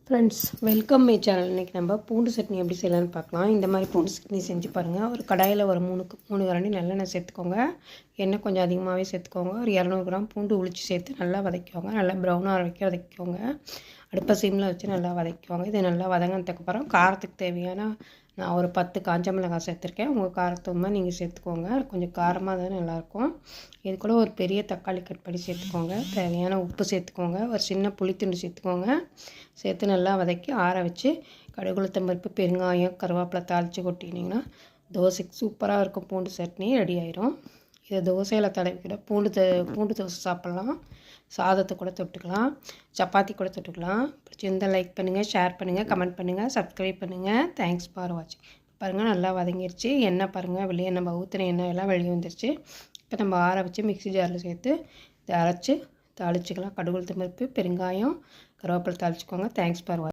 Friends welcome my channel. இன்றைக்கி நம்ம பூண்டு சட்னி எப்படி செய்யலான்னு பார்க்கலாம். இந்த மாதிரி பூண்டு சட்னி செஞ்சு பாருங்கள். ஒரு கடாயில் ஒரு மூணு கரண்டி நல்லெண்ணெய் சேர்த்துக்கோங்க. எண்ணெய் கொஞ்சம் அதிகமாகவே சேர்த்துக்கோங்க. ஒரு 200 கிராம் பூண்டு உளிச்சு சேர்த்து நல்லா வதக்கிக்கோங்க. நல்லா ப்ரௌனாக வரைக்கும் வதக்கிக்கோங்க. அடுப்பை சிம்மில் வச்சு நல்லா வதக்கிக்கோங்க. இது நல்லா வதங்கினதுக்கப்புறம் காரத்துக்கு தேவையான நான் ஒரு 10 காஞ்ச மிளகாய் சேர்த்துருக்கேன். உங்கள் காரத்துக்கு நீங்கள் சேர்த்துக்கோங்க. கொஞ்சம் காரமாக தான் நல்லாயிருக்கும். இது கூட ஒரு பெரிய தக்காளி கட் பண்ணி சேர்த்துக்கோங்க. தேவையான உப்பு சேர்த்துக்கோங்க. ஒரு சின்ன புளித்துண்டு சேர்த்துக்கோங்க. சேர்த்து நல்லா வதக்கி ஆற வச்சு கடுகு உளுத்தம் பருப்பு, பெருங்காயம், கருவேப்பிலை தாளித்து கொட்டினீங்கன்னா தோசைக்கு சூப்பராக இருக்கும். பூண்டு சட்னி ரெடி ஆயிரும். இதை தோசையில் தடவிக்கிட பூண்டு தோசை சாப்பிட்லாம். சாதத்தை கூட தொட்டுக்கலாம், சப்பாத்தி கூட தொட்டுக்கலாம். பிடிச்சிருந்தால் லைக் பண்ணுங்கள், ஷேர் பண்ணுங்கள், கமெண்ட் பண்ணுங்கள், சப்ஸ்கிரைப் பண்ணுங்கள். தேங்க்ஸ் ஃபார் வாட்சிங். பாருங்கள் நல்லா வதங்கிடுச்சு. எண்ணெய் பாருங்கள் வெளியே நம்ம ஊற்றின எண்ணெய் எல்லாம் வெளியே வந்துருச்சு. இப்போ நம்ம ஆற வச்சு மிக்ஸி ஜாரில் சேர்த்து இதை அரைச்சி தாளிச்சிக்கலாம். கடுகு உளுத்தம் பருப்பு, பெருங்காயம், கருவேப்பிலை தாளிச்சிக்கோங்க. தேங்க்ஸ் ஃபார் வாட்சிங்.